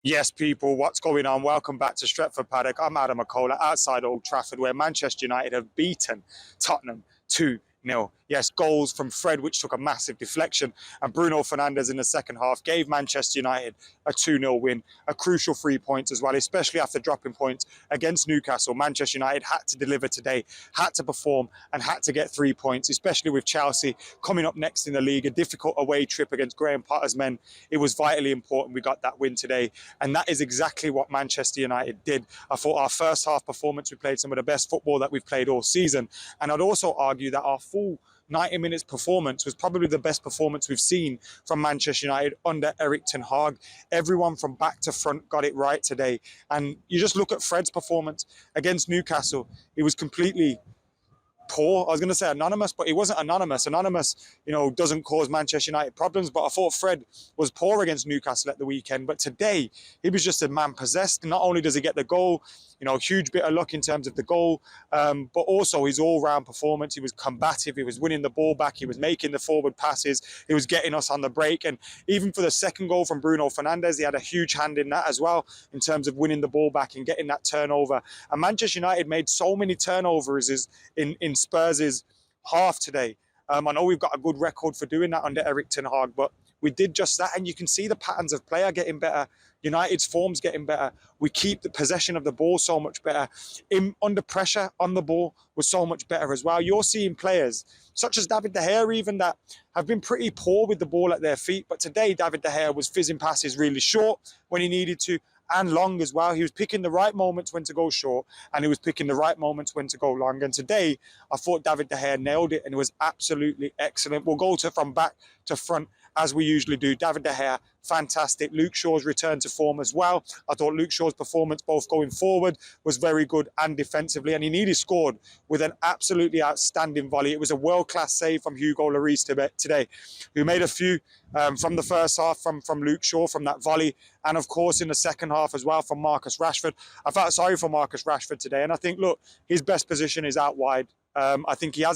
Yes, people, what's going on? Welcome back to Stretford, Paddock. I'm McKola outside Old Trafford, where Manchester United have beaten Tottenham 2-0. Yes, goals from Fred, which took a massive deflection, and Bruno Fernandes in the second half gave Manchester United a 2-0 win, a crucial 3 points as well, especially after dropping points against Newcastle. Manchester United had to deliver today, had to perform, and had to get 3 points, especially with Chelsea coming up next in the league, a difficult away trip against Graham Potter's men. It was vitally important we got that win today. And that is exactly what Manchester United did. I thought our first half performance, we played some of the best football that we've played all season. And I'd also argue that our full 90 minutes performance was probably the best performance we've seen from Manchester United under Erik ten Hag. Everyone from back to front got it right today. And you just look at Fred's performance against Newcastle. He was completely poor. I was going to say anonymous, but he wasn't anonymous. Anonymous, doesn't cause Manchester United problems. But I thought Fred was poor against Newcastle at the weekend. But today, he was just a man possessed. Not only does he get the goal, huge bit of luck in terms of the goal, but also his all-round performance. He was combative. He was winning the ball back. He was making the forward passes. He was getting us on the break. And even for the second goal from Bruno Fernandes, he had a huge hand in that as well, in terms of winning the ball back and getting that turnover. And Manchester United made so many turnovers in Spurs' half today. I know we've got a good record for doing that under Erik ten Hag, but we did just that, and you can see the patterns of play are getting better. United's form's getting better. We keep the possession of the ball so much better. Under pressure on the ball was so much better as well. You're seeing players such as David De Gea even that have been pretty poor with the ball at their feet, but today David De Gea was fizzing passes really short when he needed to, and long as well. He was picking the right moments when to go short, and he was picking the right moments when to go long. And today, I thought David De Gea nailed it, and it was absolutely excellent. We'll go from back to front as we usually do. David De Gea, fantastic. Luke Shaw's return to form as well. I thought Luke Shaw's performance, both going forward, was very good, and defensively, and he nearly scored with an absolutely outstanding volley. It was a world-class save from Hugo Lloris today, who made a few from the first half from Luke Shaw, from that volley, and of course in the second half as well from Marcus Rashford. I felt sorry for Marcus Rashford today, and I think, look, his best position is out wide. I think he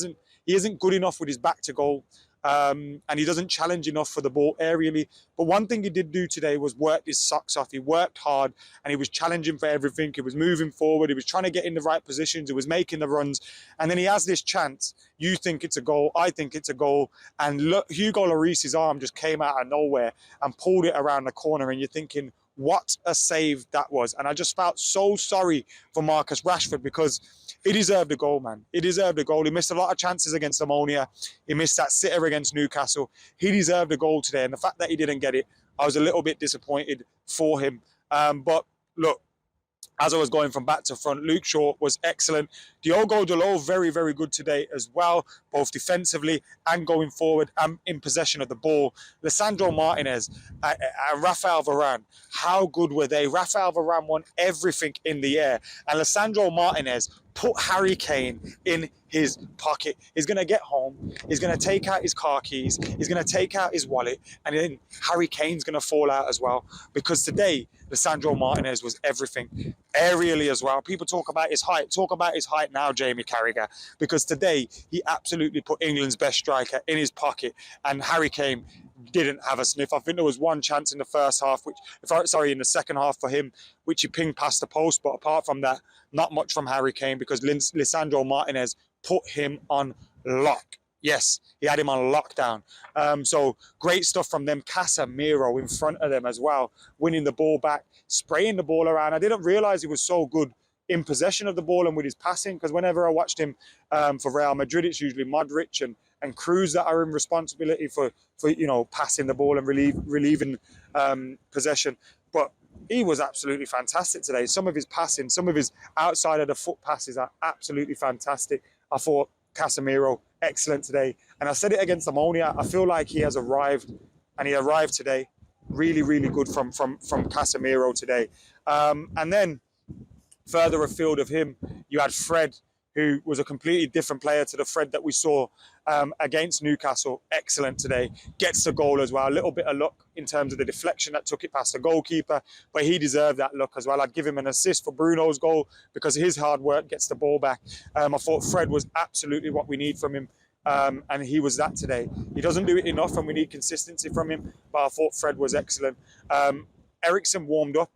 isn't good enough with his back to goal. And he doesn't challenge enough for the ball aerially. But one thing he did do today was work his socks off. He worked hard, and he was challenging for everything. He was moving forward. He was trying to get in the right positions. He was making the runs. And then he has this chance. You think it's a goal. I think it's a goal. And look, Hugo Lloris's arm just came out of nowhere and pulled it around the corner. And you're thinking, what a save that was. And I just felt so sorry for Marcus Rashford, because he deserved a goal, man. He deserved a goal. He missed a lot of chances against Ammonia. He missed that sitter against Newcastle. He deserved a goal today. And the fact that he didn't get it, I was a little bit disappointed for him. But look, as I was going from back to front, Luke Shaw was excellent. Diogo Dalot, very, very good today as well, both defensively and going forward and in possession of the ball. Lisandro Martinez and Rafael Varane, how good were they? Rafael Varane won everything in the air. And Lisandro Martinez put Harry Kane in his pocket. He's going to get home. He's going to take out his car keys. He's going to take out his wallet. And then Harry Kane's going to fall out as well. Because today, Lisandro Martinez was everything. Aerially as well. People talk about his height. Talk about his height now, Jamie Carragher. Because today, he absolutely put England's best striker in his pocket. And Harry Kane didn't have a sniff. I think there was one chance in the first half, in the second half for him, which he pinged past the post. But apart from that, not much from Harry Kane, because Lisandro Martinez put him on lock. Yes, he had him on lockdown. So great stuff from them. Casemiro in front of them as well, winning the ball back, spraying the ball around. I didn't realise he was so good in possession of the ball and with his passing, because whenever I watched him for Real Madrid, it's usually Modric and Cruz that are in responsibility for passing the ball and relieving possession. But he was absolutely fantastic today. Some of his passing, some of his outside of the foot passes are absolutely fantastic. I thought Casemiro, excellent today. And I said it against Ammonia, I feel like he has arrived, and he arrived today. Really, really good from Casemiro today. And then further afield of him, you had Fred, who was a completely different player to the Fred that we saw against Newcastle. Excellent today. Gets the goal as well. A little bit of luck in terms of the deflection that took it past the goalkeeper, but he deserved that luck as well. I'd give him an assist for Bruno's goal because his hard work gets the ball back. I thought Fred was absolutely what we need from him. And he was that today. He doesn't do it enough, and we need consistency from him, but I thought Fred was excellent. Eriksen warmed up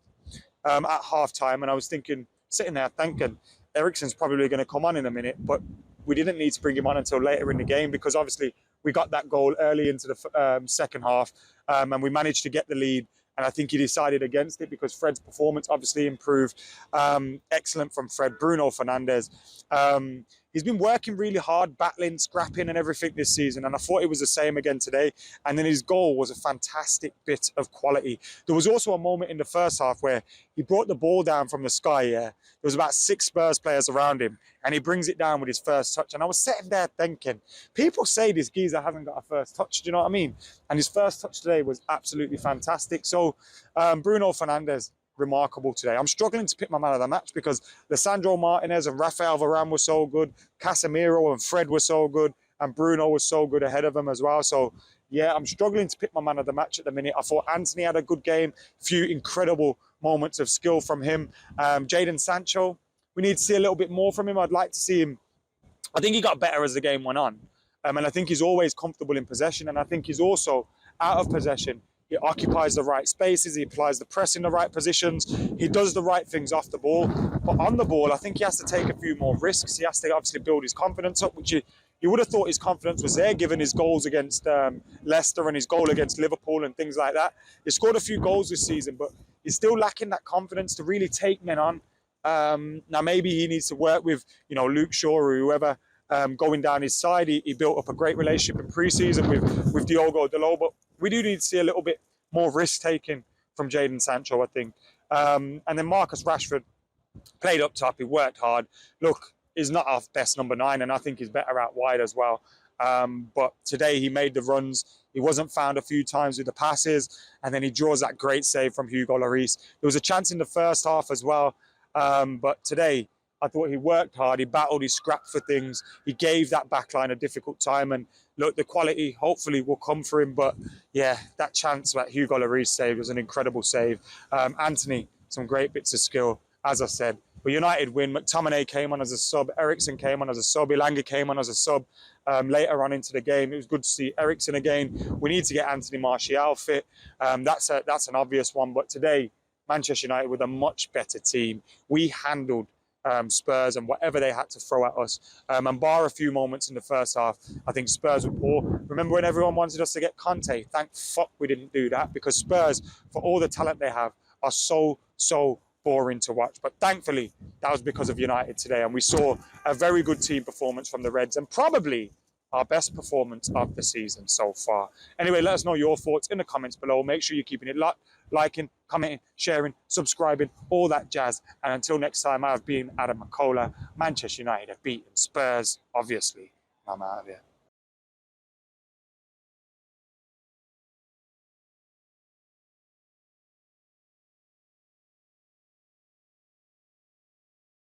at half-time, and I was sitting there thinking, Eriksen's probably going to come on in a minute, but we didn't need to bring him on until later in the game because obviously we got that goal early into the second half, and we managed to get the lead. And I think he decided against it because Fred's performance obviously improved. Excellent from Fred. Bruno Fernandes. He's been working really hard, battling, scrapping and everything this season. And I thought it was the same again today. And then his goal was a fantastic bit of quality. There was also a moment in the first half where he brought the ball down from the sky. Yeah, there was about 6 Spurs players around him. And he brings it down with his first touch. And I was sitting there thinking, people say this geezer hasn't got a first touch. Do you know what I mean? And his first touch today was absolutely fantastic. So Bruno Fernandes, remarkable today. I'm struggling to pick my man of the match because Lisandro Martinez and Rafael Varane were so good. Casemiro and Fred were so good. And Bruno was so good ahead of him as well. So, yeah, I'm struggling to pick my man of the match at the minute. I thought Anthony had a good game. A few incredible moments of skill from him. Jadon Sancho, we need to see a little bit more from him. I'd like to see him. I think he got better as the game went on. And I think he's always comfortable in possession. And I think he's also out of possession. He occupies the right spaces. He applies the press in the right positions. He does the right things off the ball. But on the ball, I think he has to take a few more risks. He has to obviously build his confidence up, which you would have thought his confidence was there, given his goals against Leicester and his goal against Liverpool and things like that. He scored a few goals this season, but he's still lacking that confidence to really take men on. Now, maybe he needs to work with, Luke Shaw or whoever going down his side. He built up a great relationship in pre-season with Diogo Dalot, but we do need to see a little bit more risk-taking from Jadon Sancho, I think. And then Marcus Rashford played up top. He worked hard. Look, he's not our best number 9, and I think he's better out wide as well. But today he made the runs. He wasn't found a few times with the passes, and then he draws that great save from Hugo Lloris. There was a chance in the first half as well, but today I thought he worked hard. He battled, he scrapped for things. He gave that backline a difficult time, and look, the quality hopefully will come for him. But yeah, that chance that Hugo Lloris saved was an incredible save. Anthony, some great bits of skill, as I said. But United win. McTominay came on as a sub. Eriksen came on as a sub. Elanga came on as a sub later on into the game. It was good to see Eriksen again. We need to get Anthony Martial fit. That's an obvious one. But today, Manchester United with a much better team. We handled Spurs and whatever they had to throw at us. And bar a few moments in the first half, I think Spurs were poor. Remember when everyone wanted us to get Conte? Thank fuck we didn't do that, because Spurs, for all the talent they have, are so boring to watch. But thankfully, that was because of United today. And we saw a very good team performance from the Reds, and probably our best performance of the season so far. Anyway, let us know your thoughts in the comments below. Make sure you're keeping it liking, commenting, sharing, subscribing, all that jazz. And until next time, I've been Adam McKola. Manchester United have beaten Spurs, obviously. I'm out of here.